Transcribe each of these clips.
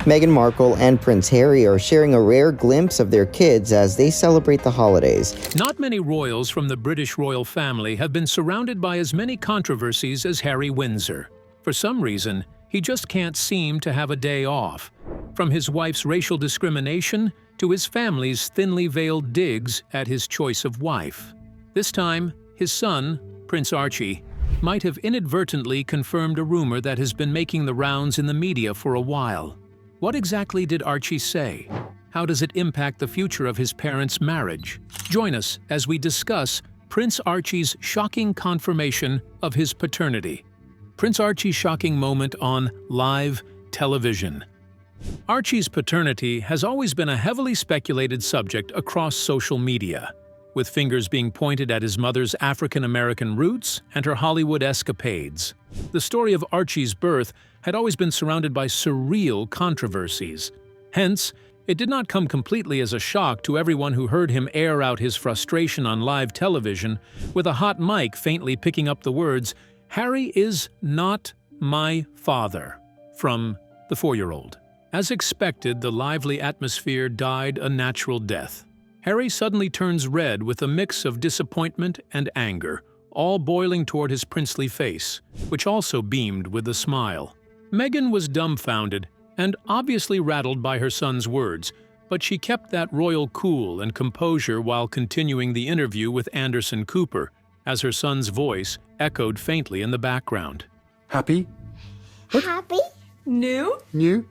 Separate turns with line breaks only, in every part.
Meghan Markle and Prince Harry are sharing a rare glimpse of their kids as they celebrate the holidays.
Not many royals from the British royal family have been surrounded by as many controversies as Harry Windsor. For some reason, he just can't seem to have a day off. From his wife's racial discrimination to his family's thinly veiled digs at his choice of wife. This time, his son, Prince Archie, might have inadvertently confirmed a rumor that has been making the rounds in the media for a while. What exactly did Archie say? How does it impact the future of his parents' marriage? Join us as we discuss Prince Archie's shocking confirmation of his paternity. Prince Archie's shocking moment on live television. Archie's paternity has always been a heavily speculated subject across social media, with fingers being pointed at his mother's African-American roots and her Hollywood escapades. The story of Archie's birth had always been surrounded by surreal controversies. Hence, it did not come completely as a shock to everyone who heard him air out his frustration on live television with a hot mic faintly picking up the words, "Harry is not my father," from the 4-year-old. As expected, the lively atmosphere died a natural death. Harry suddenly turns red with a mix of disappointment and anger, all boiling toward his princely face, which also beamed with a smile. Meghan was dumbfounded and obviously rattled by her son's words, but she kept that royal cool and composure while continuing the interview with Anderson Cooper, as her son's voice echoed faintly in the background.
Happy?
What? Happy?
New?
New.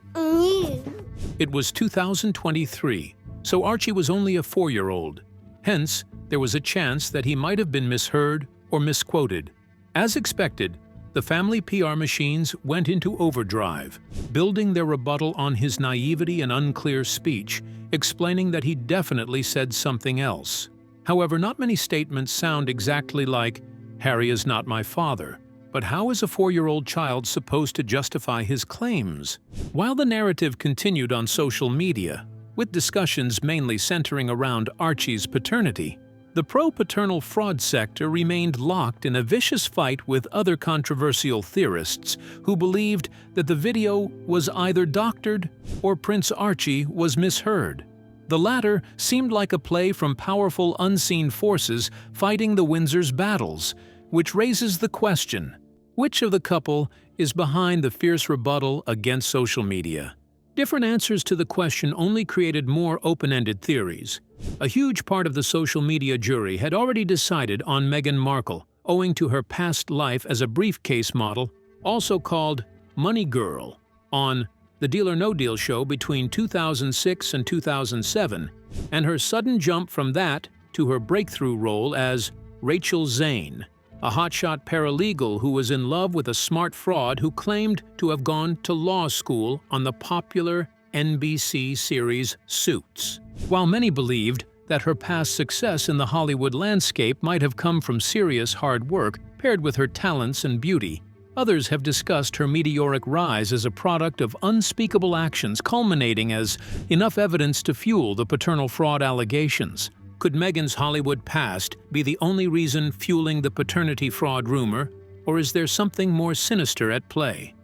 It was 2023, so Archie was only a 4-year-old. Hence, there was a chance that he might have been misheard or misquoted. As expected, the family PR machines went into overdrive, building their rebuttal on his naivety and unclear speech, explaining that he definitely said something else. However, not many statements sound exactly like, "Harry is not my father." But how is a 4-year-old child supposed to justify his claims? While the narrative continued on social media, with discussions mainly centering around Archie's paternity, the pro-paternal fraud sector remained locked in a vicious fight with other controversial theorists who believed that the video was either doctored or Prince Archie was misheard. The latter seemed like a play from powerful unseen forces fighting the Windsor's battles, which raises the question, which of the couple is behind the fierce rebuttal against social media? Different answers to the question only created more open-ended theories. A huge part of the social media jury had already decided on Meghan Markle, owing to her past life as a briefcase model, also called Money Girl, on the Deal or No Deal show between 2006 and 2007, and her sudden jump from that to her breakthrough role as Rachel Zane, a hotshot paralegal who was in love with a smart fraud who claimed to have gone to law school on the popular NBC series Suits. While many believed that her past success in the Hollywood landscape might have come from serious hard work paired with her talents and beauty, others have discussed her meteoric rise as a product of unspeakable actions culminating as enough evidence to fuel the paternal fraud allegations. Could Meghan's Hollywood past be the only reason fueling the paternity fraud rumor, or is there something more sinister at play?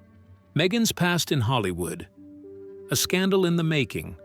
Meghan's past in Hollywood. A scandal in the making.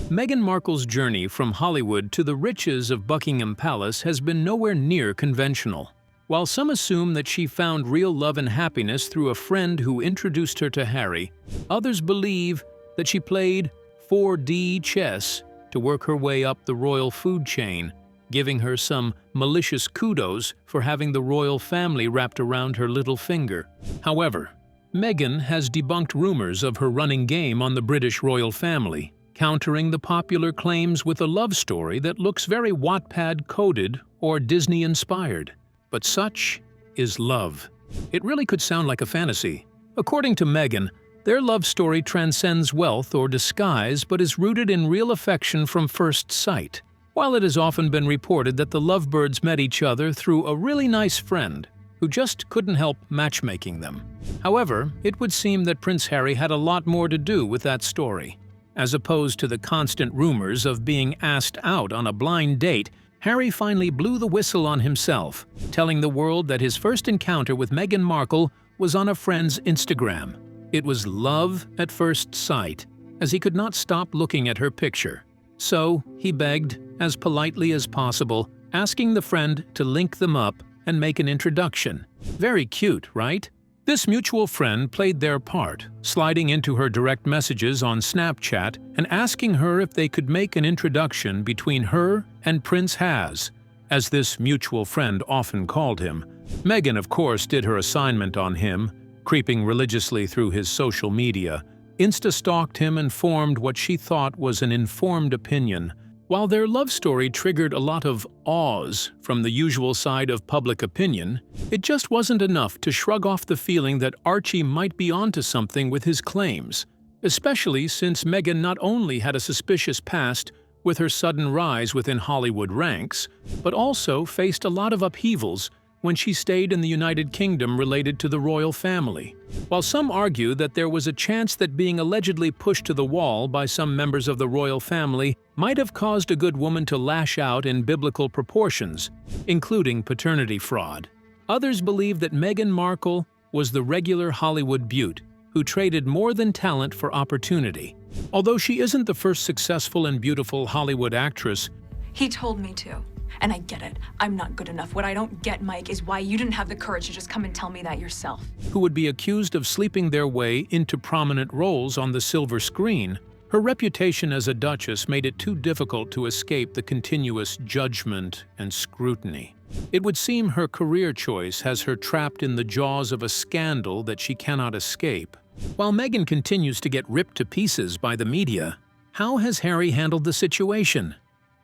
Meghan Markle's journey from Hollywood to the riches of Buckingham Palace has been nowhere near conventional. While some assume that she found real love and happiness through a friend who introduced her to Harry, others believe that she played 4D chess to work her way up the royal food chain, giving her some malicious kudos for having the royal family wrapped around her little finger. However, Meghan has debunked rumors of her running game on the British royal family, countering the popular claims with a love story that looks very Wattpad-coded or Disney-inspired. But such is love. It really could sound like a fantasy. According to Meghan, their love story transcends wealth or disguise but is rooted in real affection from first sight. While it has often been reported that the lovebirds met each other through a really nice friend who just couldn't help matchmaking them. However, it would seem that Prince Harry had a lot more to do with that story. As opposed to the constant rumors of being asked out on a blind date, Harry finally blew the whistle on himself, telling the world that his first encounter with Meghan Markle was on a friend's Instagram. It was love at first sight, as he could not stop looking at her picture. So he begged, as politely as possible, asking the friend to link them up and make an introduction. Very cute, right? This mutual friend played their part, sliding into her direct messages on Snapchat and asking her if they could make an introduction between her and Prince Has, as this mutual friend often called him. Meghan, of course, did her assignment on him, creeping religiously through his social media, insta-stalked him and formed what she thought was an informed opinion. While their love story triggered a lot of awes from the usual side of public opinion, it just wasn't enough to shrug off the feeling that Archie might be onto something with his claims, especially since Meghan not only had a suspicious past with her sudden rise within Hollywood ranks, but also faced a lot of upheavals when she stayed in the United Kingdom related to the royal family. While some argue that there was a chance that being allegedly pushed to the wall by some members of the royal family might have caused a good woman to lash out in biblical proportions, including paternity fraud, others believe that Meghan Markle was the regular Hollywood beaut who traded more than talent for opportunity. Although she isn't the first successful and beautiful Hollywood actress,
he told me to. And I get it. I'm not good enough. What I don't get, Mike, is why you didn't have the courage to just come and tell me that yourself.
Who would be accused of sleeping their way into prominent roles on the silver screen, her reputation as a duchess made it too difficult to escape the continuous judgment and scrutiny. It would seem her career choice has her trapped in the jaws of a scandal that she cannot escape. While Meghan continues to get ripped to pieces by the media, how has Harry handled the situation?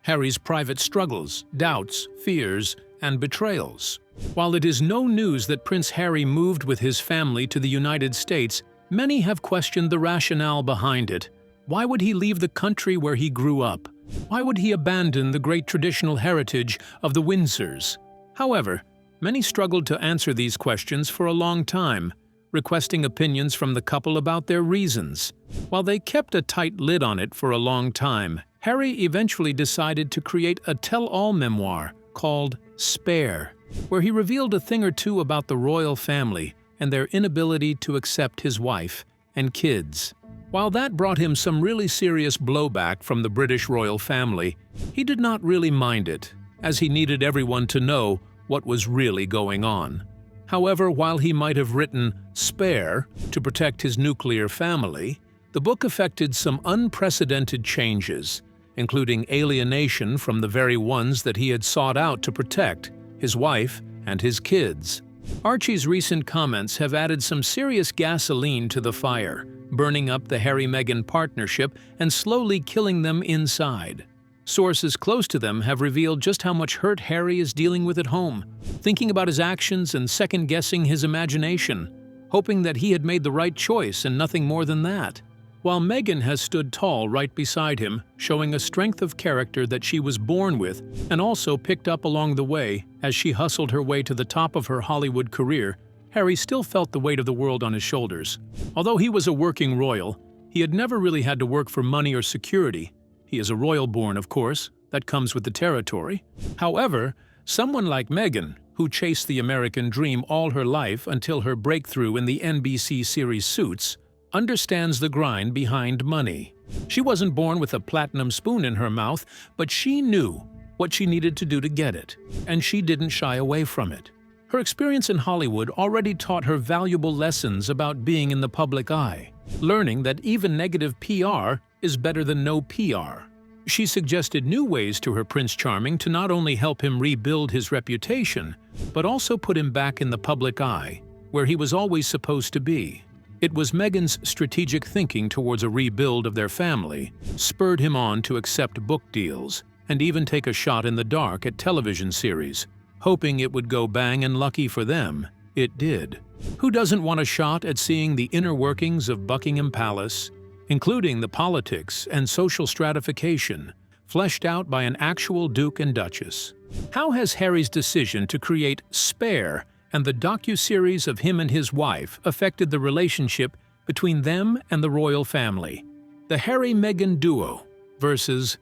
Harry's private struggles, doubts, fears, and betrayals. While it is no news that Prince Harry moved with his family to the United States, many have questioned the rationale behind it. Why would he leave the country where he grew up? Why would he abandon the great traditional heritage of the Windsors? However, many struggled to answer these questions for a long time, requesting opinions from the couple about their reasons. While they kept a tight lid on it for a long time, Harry eventually decided to create a tell-all memoir called Spare, where he revealed a thing or two about the royal family and their inability to accept his wife and kids. While that brought him some really serious blowback from the British royal family, he did not really mind it, as he needed everyone to know what was really going on. However, while he might have written Spare to protect his nuclear family, the book affected some unprecedented changes, including alienation from the very ones that he had sought out to protect, his wife and his kids. Archie's recent comments have added some serious gasoline to the fire, burning up the Harry-Meghan partnership and slowly killing them inside. Sources close to them have revealed just how much hurt Harry is dealing with at home, thinking about his actions and second-guessing his imagination, hoping that he had made the right choice and nothing more than that. While Meghan has stood tall right beside him, showing a strength of character that she was born with and also picked up along the way as she hustled her way to the top of her Hollywood career, Harry still felt the weight of the world on his shoulders. Although he was a working royal, he had never really had to work for money or security. He is a royal-born, of course, that comes with the territory. However, someone like Meghan, who chased the American dream all her life until her breakthrough in the NBC series Suits, understands the grind behind money. She wasn't born with a platinum spoon in her mouth, but she knew what she needed to do to get it, and she didn't shy away from it. Her experience in Hollywood already taught her valuable lessons about being in the public eye, learning that even negative PR is better than no PR. She suggested new ways to her Prince Charming to not only help him rebuild his reputation, but also put him back in the public eye, where he was always supposed to be. It was Meghan's strategic thinking towards a rebuild of their family spurred him on to accept book deals and even take a shot in the dark at television series. Hoping it would go bang and lucky for them, it did. Who doesn't want a shot at seeing the inner workings of Buckingham Palace, including the politics and social stratification, fleshed out by an actual Duke and Duchess? How has Harry's decision to create Spare and the docu-series of him and his wife affected the relationship between them and the royal family? The Harry-Meghan duo versus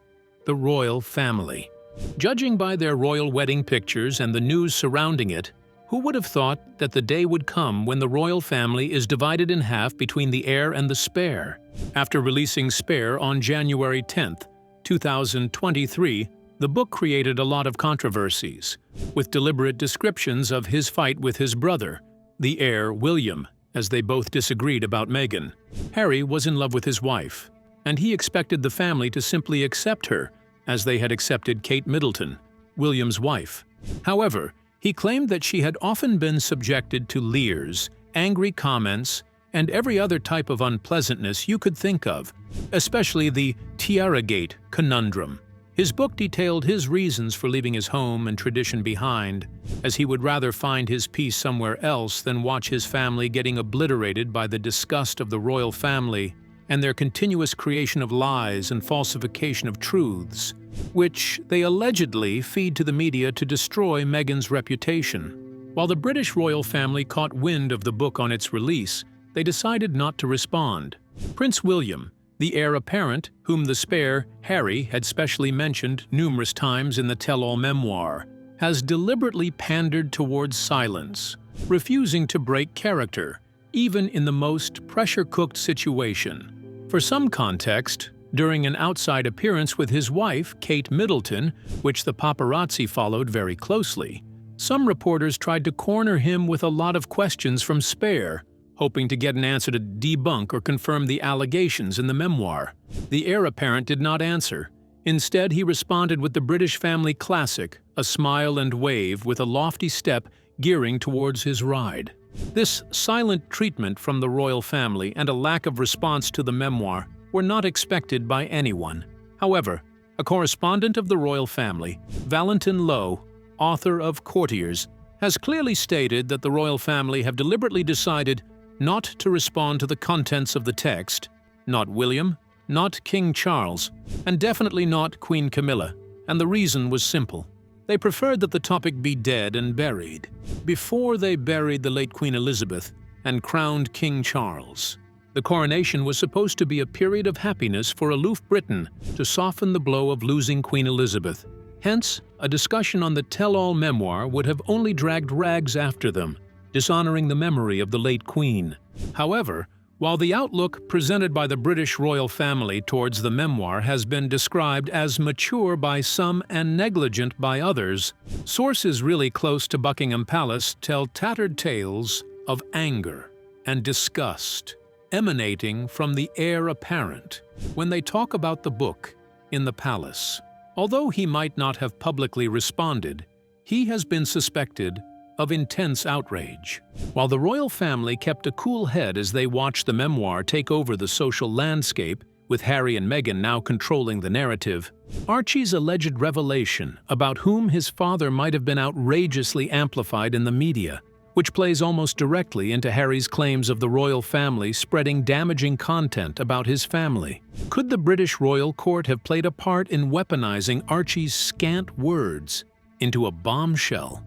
the royal family. Judging by their royal wedding pictures and the news surrounding it, Who would have thought that the day would come when the royal family is divided in half between the heir and the spare? After releasing Spare on January 10, 2023, the book created a lot of controversies, with deliberate descriptions of his fight with his brother, the heir William, as they both disagreed about Meghan. Harry was in love with his wife, and he expected the family to simply accept her, as they had accepted Kate Middleton, William's wife. However, he claimed that she had often been subjected to leers, angry comments, and every other type of unpleasantness you could think of, especially the Tiaragate conundrum. His book detailed his reasons for leaving his home and tradition behind, as he would rather find his peace somewhere else than watch his family getting obliterated by the disgust of the royal family and their continuous creation of lies and falsification of truths, which they allegedly feed to the media to destroy Meghan's reputation. While the British royal family caught wind of the book on its release, they decided not to respond. Prince William, the heir apparent, whom the spare Harry had specially mentioned numerous times in the tell-all memoir, has deliberately pandered towards silence, refusing to break character, even in the most pressure-cooked situation. For some context, during an outside appearance with his wife, Kate Middleton, which the paparazzi followed very closely, some reporters tried to corner him with a lot of questions from Spare, hoping to get an answer to debunk or confirm the allegations in the memoir. The heir apparent did not answer. Instead, he responded with the British family classic, a smile and wave with a lofty step gearing towards his ride. This silent treatment from the royal family and a lack of response to the memoir were not expected by anyone. However, a correspondent of the royal family, Valentin Lowe, author of Courtiers, has clearly stated that the royal family have deliberately decided not to respond to the contents of the text, not William, not King Charles, and definitely not Queen Camilla, and the reason was simple. They preferred that the topic be dead and buried, before they buried the late Queen Elizabeth and crowned King Charles. The coronation was supposed to be a period of happiness for aloof Britain to soften the blow of losing Queen Elizabeth. Hence, a discussion on the tell-all memoir would have only dragged rags after them, dishonoring the memory of the late Queen. However, while the outlook presented by the British royal family towards the memoir has been described as mature by some and negligent by others, sources really close to Buckingham Palace tell tattered tales of anger and disgust emanating from the heir apparent when they talk about the book in the palace. Although he might not have publicly responded, he has been suspected of intense outrage. While the royal family kept a cool head as they watched the memoir take over the social landscape, with Harry and Meghan now controlling the narrative, Archie's alleged revelation about whom his father might have been outrageously amplified in the media, which plays almost directly into Harry's claims of the royal family spreading damaging content about his family. Could the British royal court have played a part in weaponizing Archie's scant words into a bombshell?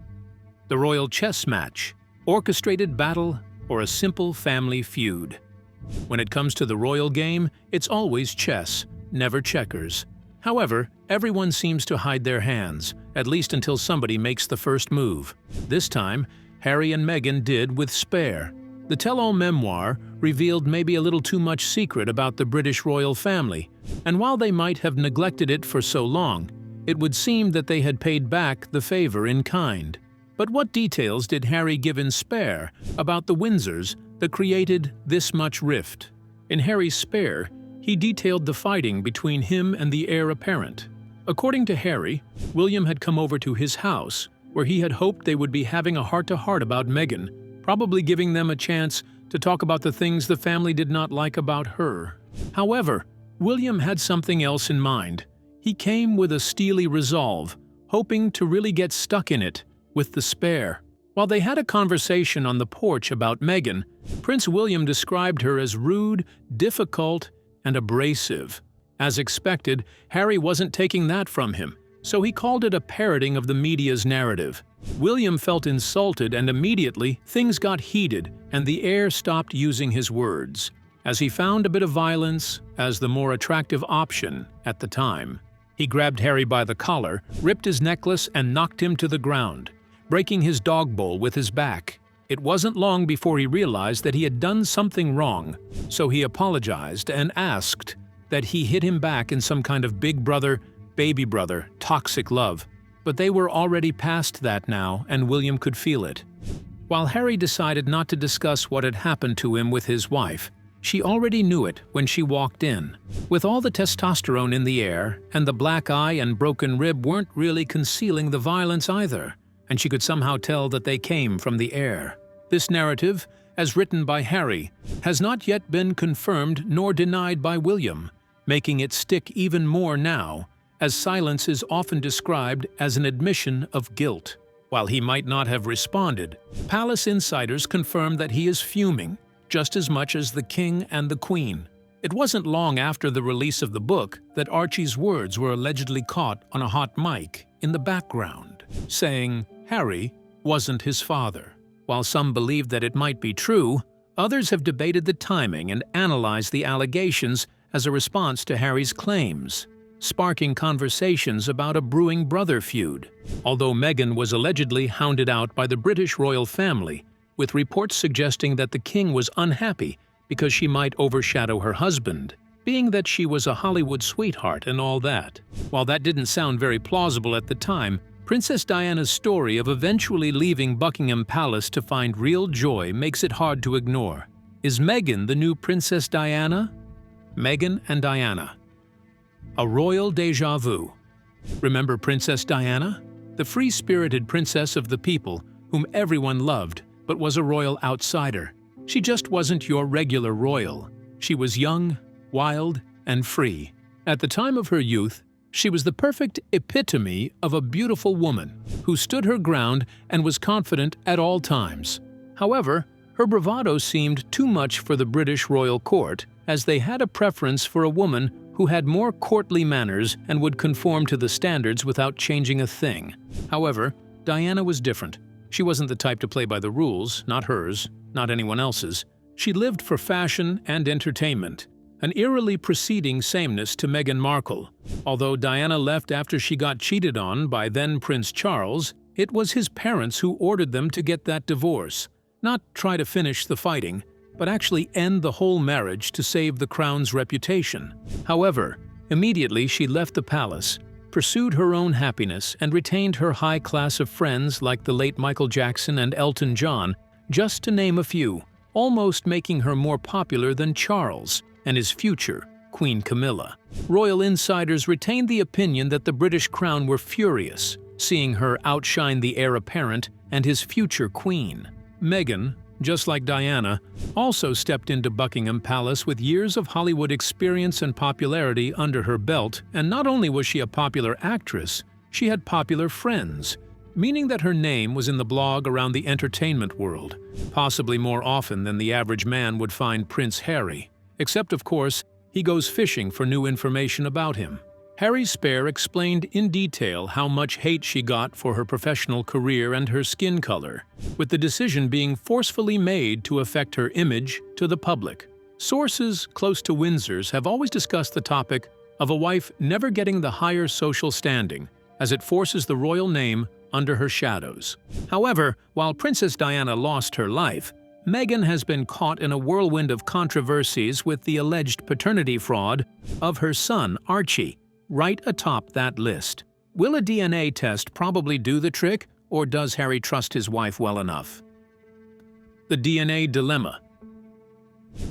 The royal chess match, orchestrated battle, or a simple family feud? When it comes to the royal game, it's always chess, never checkers. However, everyone seems to hide their hands, at least until somebody makes the first move. This time, Harry and Meghan did with Spare. The tell-all memoir revealed maybe a little too much secret about the British royal family, and while they might have neglected it for so long, it would seem that they had paid back the favor in kind. But what details did Harry give in Spare about the Windsors that created this much rift? In Harry's Spare, he detailed the fighting between him and the heir apparent. According to Harry, William had come over to his house, where he had hoped they would be having a heart-to-heart about Meghan, probably giving them a chance to talk about the things the family did not like about her. However, William had something else in mind. He came with a steely resolve, hoping to really get stuck in it with the Spare. While they had a conversation on the porch about Meghan, Prince William described her as rude, difficult, and abrasive. As expected, Harry wasn't taking that from him, so he called it a parroting of the media's narrative. William felt insulted, and immediately things got heated and the heir stopped using his words, as he found a bit of violence as the more attractive option at the time. He grabbed Harry by the collar, ripped his necklace, and knocked him to the ground, breaking his dog bowl with his back. It wasn't long before he realized that he had done something wrong, so he apologized and asked that he hit him back in some kind of big brother, baby brother, toxic love. But they were already past that now, and William could feel it. While Harry decided not to discuss what had happened to him with his wife, she already knew it when she walked in. With all the testosterone in the air, and the black eye and broken rib weren't really concealing the violence either, and she could somehow tell that they came from the air. This narrative, as written by Harry, has not yet been confirmed nor denied by William, making it stick even more now, as silence is often described as an admission of guilt. While he might not have responded, palace insiders confirm that he is fuming, just as much as the king and the queen. It wasn't long after the release of the book that Archie's words were allegedly caught on a hot mic in the background, saying Harry wasn't his father. While some believe that it might be true, others have debated the timing and analyzed the allegations as a response to Harry's claims, sparking conversations about a brewing brother feud. Although Meghan was allegedly hounded out by the British royal family, with reports suggesting that the king was unhappy because she might overshadow her husband, being that she was a Hollywood sweetheart and all that. While that didn't sound very plausible at the time, Princess Diana's story of eventually leaving Buckingham Palace to find real joy makes it hard to ignore. Is Meghan the new Princess Diana? Meghan and Diana. A royal déjà vu. Remember Princess Diana? The free-spirited princess of the people whom everyone loved, but was a royal outsider. She just wasn't your regular royal. She was young, wild, and free. At the time of her youth, she was the perfect epitome of a beautiful woman who stood her ground and was confident at all times. However, her bravado seemed too much for the British royal court, as they had a preference for a woman who had more courtly manners and would conform to the standards without changing a thing. However, Diana was different. She wasn't the type to play by the rules, not hers, not anyone else's. She lived for fashion and entertainment, an eerily preceding sameness to Meghan Markle. Although Diana left after she got cheated on by then Prince Charles, it was his parents who ordered them to get that divorce, not try to finish the fighting, but actually end the whole marriage to save the crown's reputation. However, immediately she left the palace, pursued her own happiness, and retained her high class of friends like the late Michael Jackson and Elton John, just to name a few, almost making her more popular than Charles and his future, Queen Camilla. Royal insiders retained the opinion that the British crown were furious, seeing her outshine the heir apparent and his future queen. Meghan, just like Diana, also stepped into Buckingham Palace with years of Hollywood experience and popularity under her belt, and not only was she a popular actress, she had popular friends, meaning that her name was in the blog around the entertainment world, possibly more often than the average man would find Prince Harry. Except, of course, he goes fishing for new information about him. Harry Spare explained in detail how much hate she got for her professional career and her skin color, with the decision being forcefully made to affect her image to the public. Sources close to Windsor's have always discussed the topic of a wife never getting the higher social standing, as it forces the royal name under her shadows. However, while Princess Diana lost her life, Meghan has been caught in a whirlwind of controversies with the alleged paternity fraud of her son, Archie, right atop that list. Will a DNA test probably do the trick, or does Harry trust his wife well enough? The DNA dilemma.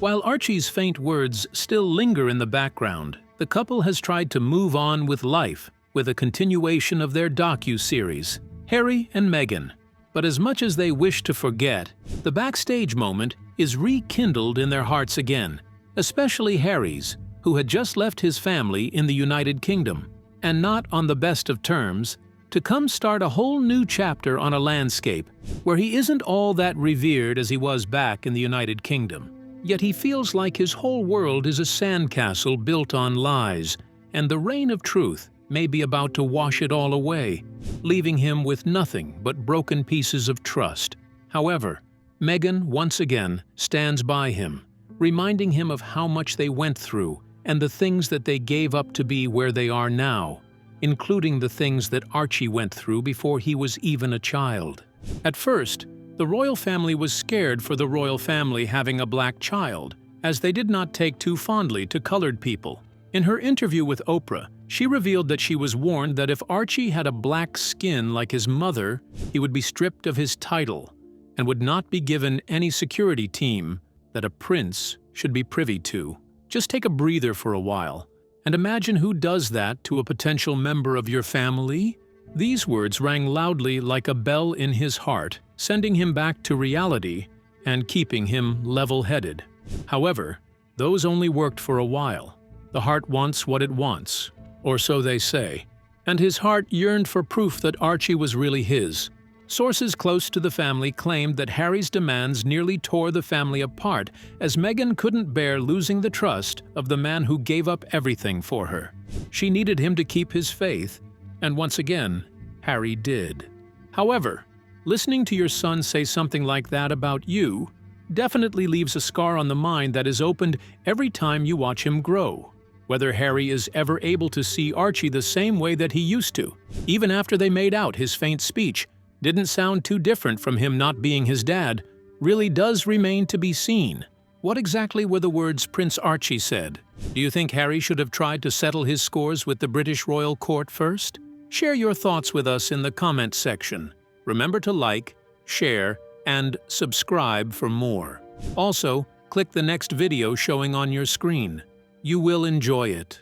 While Archie's faint words still linger in the background, the couple has tried to move on with life with a continuation of their docu-series, Harry and Meghan. But as much as they wish to forget, the backstage moment is rekindled in their hearts again, especially Harry's, who had just left his family in the United Kingdom, and not on the best of terms, to come start a whole new chapter on a landscape where he isn't all that revered as he was back in the United Kingdom. Yet he feels like his whole world is a sandcastle built on lies, and the rain of truth may be about to wash it all away, leaving him with nothing but broken pieces of trust. However, Meghan once again stands by him, reminding him of how much they went through and the things that they gave up to be where they are now, including the things that Archie went through before he was even a child. At first, the royal family was scared for the royal family having a black child, as they did not take too fondly to colored people. In her interview with Oprah, she revealed that she was warned that if Archie had a black skin like his mother, he would be stripped of his title and would not be given any security team that a prince should be privy to. Just take a breather for a while and imagine who does that to a potential member of your family. These words rang loudly like a bell in his heart, sending him back to reality and keeping him level-headed. However, those only worked for a while. The heart wants what it wants, or so they say, and his heart yearned for proof that Archie was really his. Sources close to the family claimed that Harry's demands nearly tore the family apart, as Meghan couldn't bear losing the trust of the man who gave up everything for her. She needed him to keep his faith, and once again, Harry did. However, listening to your son say something like that about you definitely leaves a scar on the mind that is opened every time you watch him grow. Whether Harry is ever able to see Archie the same way that he used to, even after they made out his faint speech, didn't sound too different from him not being his dad, really does remain to be seen. What exactly were the words Prince Archie said? Do you think Harry should have tried to settle his scores with the British royal court first? Share your thoughts with us in the comment section. Remember to like, share, and subscribe for more. Also, click the next video showing on your screen. You will enjoy it.